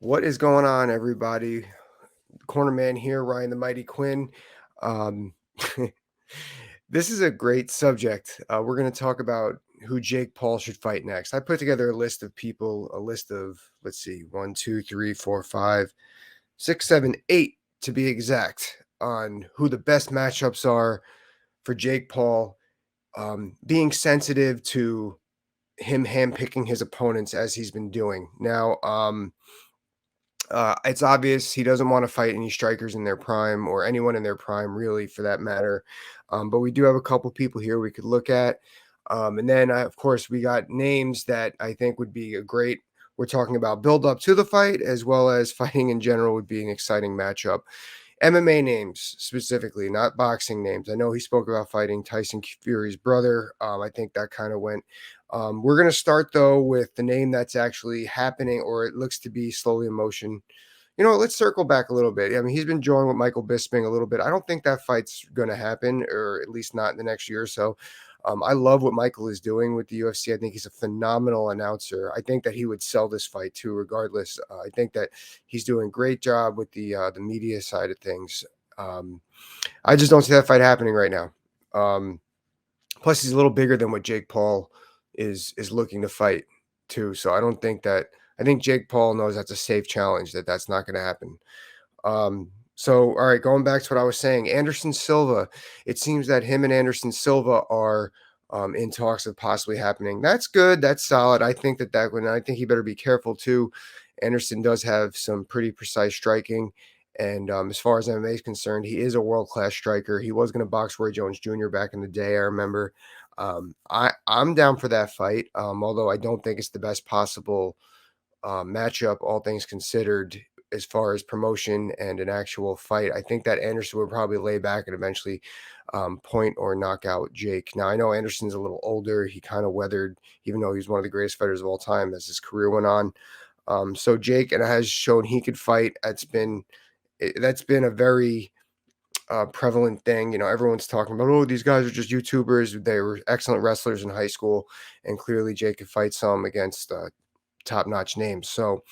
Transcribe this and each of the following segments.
What is going on, everybody? Cornerman here, Ryan the Mighty Quinn. Um, this is a great subject. We're going to talk about who Jake Paul should fight next. I put together a list of people, a list of, let's see, 1, 2, 3, 4, 5, 6, 7, 8 to be exact, on who the best matchups are for Jake Paul, being sensitive to him handpicking his opponents as he's been doing. Now, it's obvious he doesn't want to fight any strikers in their prime or anyone in their prime, really, for that matter. But we do have a couple people here we could look at. And then, of course, we got names that I think would be a great. We're talking about build up to the fight as well as fighting in general would be an exciting matchup. MMA names specifically, not boxing names. I know he spoke about fighting Tyson Fury's brother. I think that kind of went. We're going to start, though, with the name that's actually happening, or it looks to be slowly in motion. You know what? Let's circle back a little bit. I mean, he's been joined with Michael Bisping a little bit. I don't think that fight's going to happen, or at least not in the next year or so. I love what Michael is doing with the UFC. I think he's a phenomenal announcer. I think that he would sell this fight too, regardless. I think that he's doing a great job with the media side of things. I just don't see that fight happening right now. Plus, he's a little bigger than what Jake Paul is looking to fight too. So I don't think that. I think Jake Paul knows that's a safe challenge. That's not going to happen. So, all right, going back to what I was saying, Anderson Silva, it seems that him and Anderson Silva are in talks of possibly happening. That's good. That's solid. I think I think he better be careful too. Anderson does have some pretty precise striking. And as far as MMA is concerned, he is a world-class striker. He was going to box Roy Jones Jr. back in the day, I remember. I'm down for that fight, although I don't think it's the best possible matchup, all things considered, as far as promotion and an actual fight. I think that Anderson would probably lay back and eventually point or knock out Jake. Now, I know Anderson's a little older. He kind of weathered, even though he's one of the greatest fighters of all time as his career went on. So Jake has shown he could fight. That's been a very prevalent thing. You know, everyone's talking about, oh, these guys are just YouTubers. They were excellent wrestlers in high school, and clearly Jake could fight some against top-notch names. So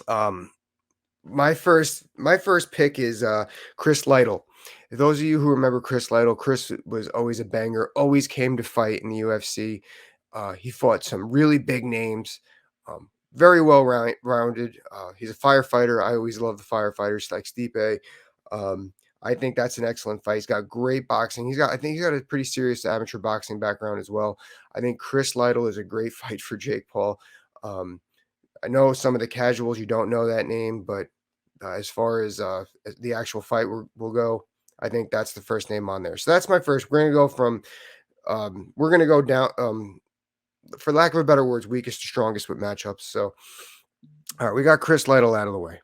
um my first pick is Chris Lytle. Those of you who remember Chris Lytle, Chris was always a banger, always came to fight in the UFC. He fought some really big names, very well rounded. He's a firefighter. I always love the firefighters like Stipe. um, I think that's an excellent fight. He's got great boxing. I think he's got a pretty serious amateur boxing background as well. I think Chris Lytle is a great fight for Jake Paul. um, I know some of the casuals, you don't know that name, but as far as the actual fight will go, I think that's the first name on there. So that's my first. We're gonna go down. For lack of a better words, weakest to strongest with matchups. So, all right, we got Chris Lytle out of the way.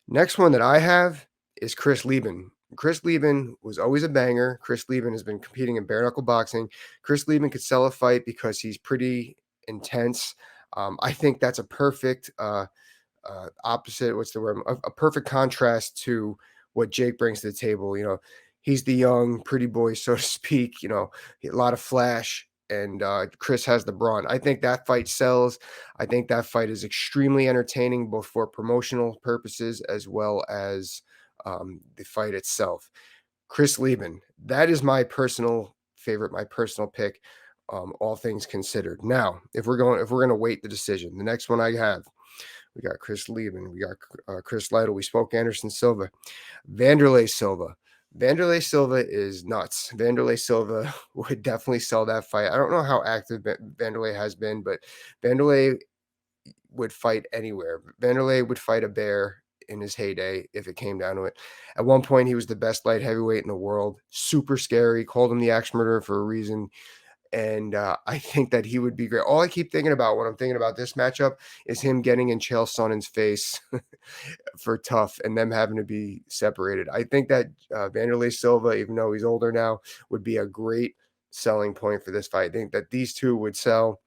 Next one that I have is Chris Lieben. Chris Lieben was always a banger. Chris Lieben has been competing in bare knuckle boxing. Chris Lieben could sell a fight because he's pretty intense. I think that's a perfect opposite. What's the word? A perfect contrast to what Jake brings to the table. You know, he's the young, pretty boy, so to speak. You know, a lot of flash, and Chris has the brawn. I think that fight sells. I think that fight is extremely entertaining, both for promotional purposes as well as the fight itself. Chris Lieben, that is my personal favorite, my personal pick. All things considered. Now, if we're going to weight the decision, the next one I have, we got Chris Lieben, we got Chris Lytle, we spoke Anderson Silva, Vanderlei Silva. Vanderlei Silva is nuts. Vanderlei Silva would definitely sell that fight. I don't know how active Vanderlei has been, but Vanderlei would fight anywhere. Vanderlei would fight a bear in his heyday if it came down to it. At one point, he was the best light heavyweight in the world. Super scary. Called him the axe murderer for a reason. And I think that he would be great. All I keep thinking about when I'm thinking about this matchup is him getting in Chael Sonnen's face for tough and them having to be separated. I think that Vanderlei Silva, even though he's older now, would be a great selling point for this fight. I think that these two would sell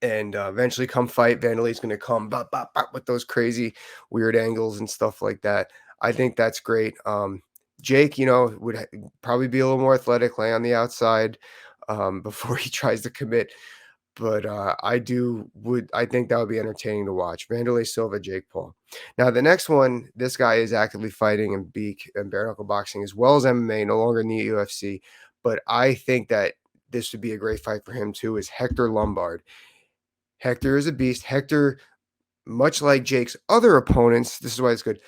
and eventually come fight. Vanderlei's going to come bop, bop, bop, with those crazy weird angles and stuff like that. I think that's great. Jake, you know, would probably be a little more athletic, lay on the outside before he tries to commit. But, I think that would be entertaining to watch. Vanderlei Silva, Jake Paul. Now the next one, this guy is actively fighting in beak and bare knuckle boxing as well as MMA, no longer in the UFC, but I think that this would be a great fight for him too, is Hector Lombard. Hector is a beast. Hector, much like Jake's other opponents, this is why it's good,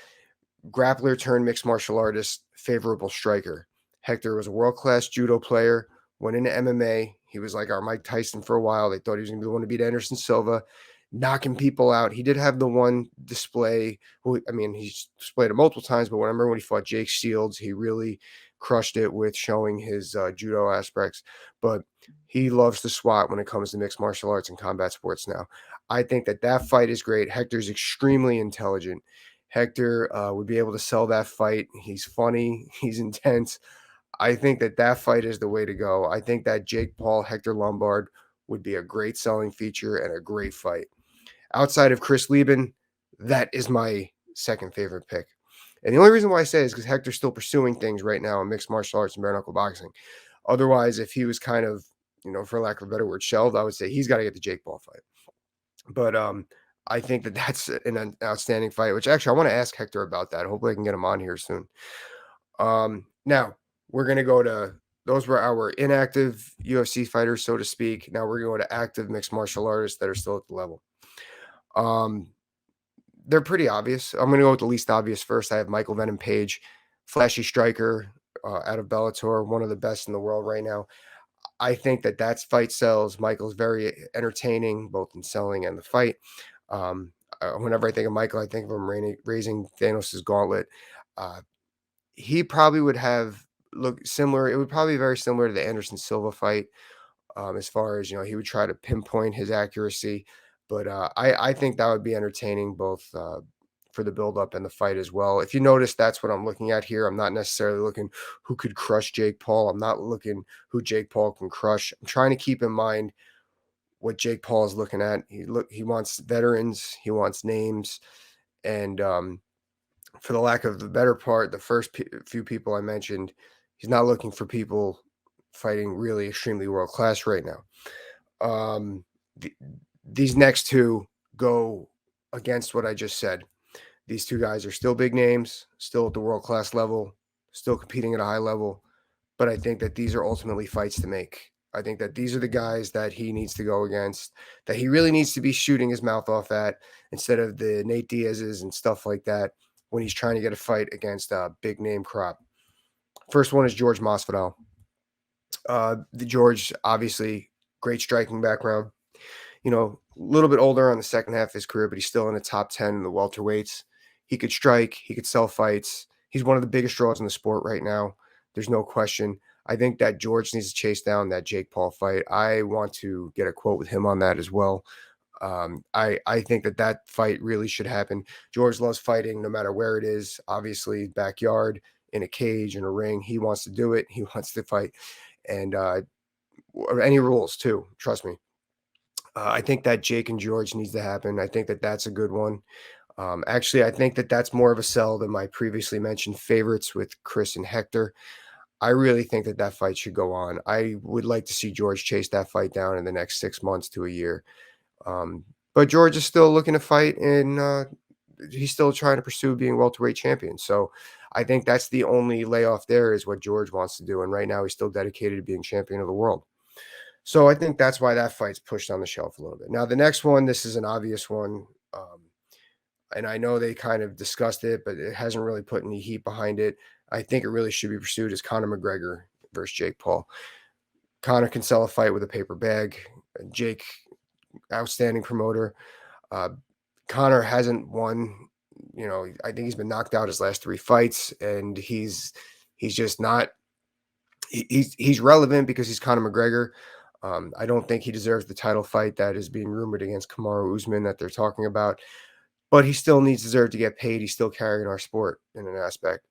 grappler turned mixed martial artist, favorable striker. Hector was a world-class judo player, went into MMA. He was like our Mike Tyson for a while. They thought he was going to be the one to beat Anderson Silva, knocking people out. He did have the one display. I mean, he's displayed it multiple times, but I remember when he fought Jake Shields, he really crushed it with showing his judo aspects. But he loves to SWAT when it comes to mixed martial arts and combat sports now. I think that that fight is great. Hector's extremely intelligent. Hector would be able to sell that fight. He's funny. He's intense. I think that that fight is the way to go. I think that Jake Paul, Hector Lombard would be a great selling feature and a great fight. Outside of Chris Lieben, that is my second favorite pick. And the only reason why I say it is because Hector's still pursuing things right now in mixed martial arts and bare knuckle boxing. Otherwise, if he was kind of, for lack of a better word, shelved, I would say he's got to get the Jake Paul fight. But I think that that's an outstanding fight, which actually I want to ask Hector about that. Hopefully I can get him on here soon. Now we're going to go to, those were our inactive UFC fighters, so to speak. Now we're going to active mixed martial artists that are still at the level. They're pretty obvious. I'm going to go with the least obvious first. I have Michael Venom Page, flashy striker out of Bellator, one of the best in the world right now. I think that that's fight sells. Michael's very entertaining, both in selling and the fight. Whenever I think of Michael, I think of him raising Thanos' gauntlet. He probably would look similar. It would probably be very similar to the Anderson Silva fight, as far as, he would try to pinpoint his accuracy. But I think that would be entertaining, both for the build-up and the fight as well. If you notice, that's what I'm looking at here. I'm not necessarily looking who could crush Jake Paul. I'm not looking who Jake Paul can crush. I'm trying to keep in mind what Jake Paul is looking at. He wants veterans, he wants names, and for the lack of the better part, the first few people I mentioned, he's not looking for people fighting really extremely world class right now. These next two go against what I just said. These two guys are still big names, still at the world class level, still competing at a high level, but I think that these are ultimately fights to make. I think that these are the guys that he needs to go against, that he really needs to be shooting his mouth off at, instead of the Nate Diaz's and stuff like that when he's trying to get a fight against a big name crop. First one is George Mosvadel. The George, obviously, great striking background. A little bit older on the second half of his career, but he's still in the top 10 in the welterweights. He could strike. He could sell fights. He's one of the biggest draws in the sport right now. There's no question. I think that George needs to chase down that Jake Paul fight. I want to get a quote with him on that as well. I think that fight really should happen. George loves fighting no matter where it is. Obviously, backyard, in a cage, in a ring. He wants to do it. He wants to fight. And any rules, too. Trust me. I think that Jake and George needs to happen. I think that that's a good one. Actually, I think that that's more of a sell than my previously mentioned favorites with Chris and Hector. I really think that that fight should go on. I would like to see George chase that fight down in the next 6 months to a year. But George is still looking to fight, and he's still trying to pursue being welterweight champion. So I think that's the only layoff there, is what George wants to do. And right now he's still dedicated to being champion of the world. So I think that's why that fight's pushed on the shelf a little bit. Now, the next one, this is an obvious one. And I know they kind of discussed it, but it hasn't really put any heat behind it. I think it really should be pursued, as Conor McGregor versus Jake Paul. Conor can sell a fight with a paper bag. Jake, outstanding promoter. Conor hasn't won. I think he's been knocked out his last 3 fights, and he's just not. He's relevant because he's Conor McGregor. I don't think he deserves the title fight that is being rumored against Kamaru Usman that they're talking about, but he still deserves to get paid. He's still carrying our sport in an aspect.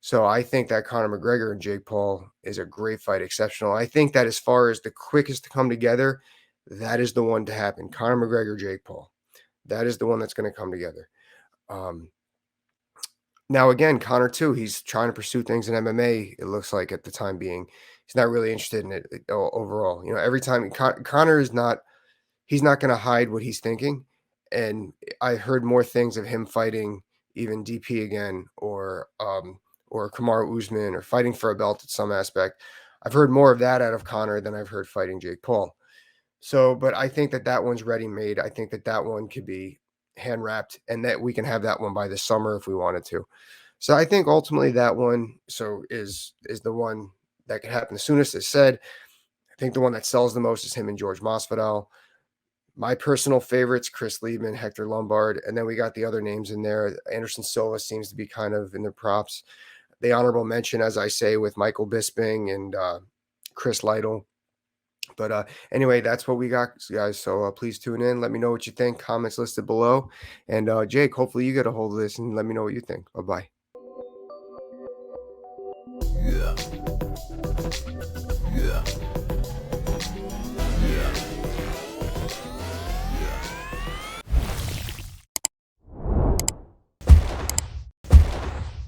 So I think that Conor McGregor and Jake Paul is a great fight, exceptional. I think that as far as the quickest to come together, that is the one to happen. Conor McGregor, Jake Paul. That is the one that's going to come together. Now, again, Conor, too, he's trying to pursue things in MMA, it looks like, at the time being. He's not really interested in it overall. Every time Conor is not he's not gonna hide what he's thinking, and I heard more things of him fighting even DP again, or Kamaru Usman, or fighting for a belt at some aspect. I've heard more of that out of Conor than I've heard fighting Jake Paul. So, but I think that that one's ready made. I think that that one could be hand wrapped, and that we can have that one by the summer if we wanted to. So I think ultimately that one is the one that could happen the soonest. As said, I think the one that sells the most is him and George Mosvadel. My personal favorites, Chris Liebman, Hector Lombard, and then we got the other names in there. Anderson Silva seems to be kind of in the props. The honorable mention, as I say, with Michael Bisping and Chris Lytle. But anyway, that's what we got, guys. So please tune in. Let me know what you think. Comments listed below. And Jake, hopefully you get a hold of this and let me know what you think. Bye bye.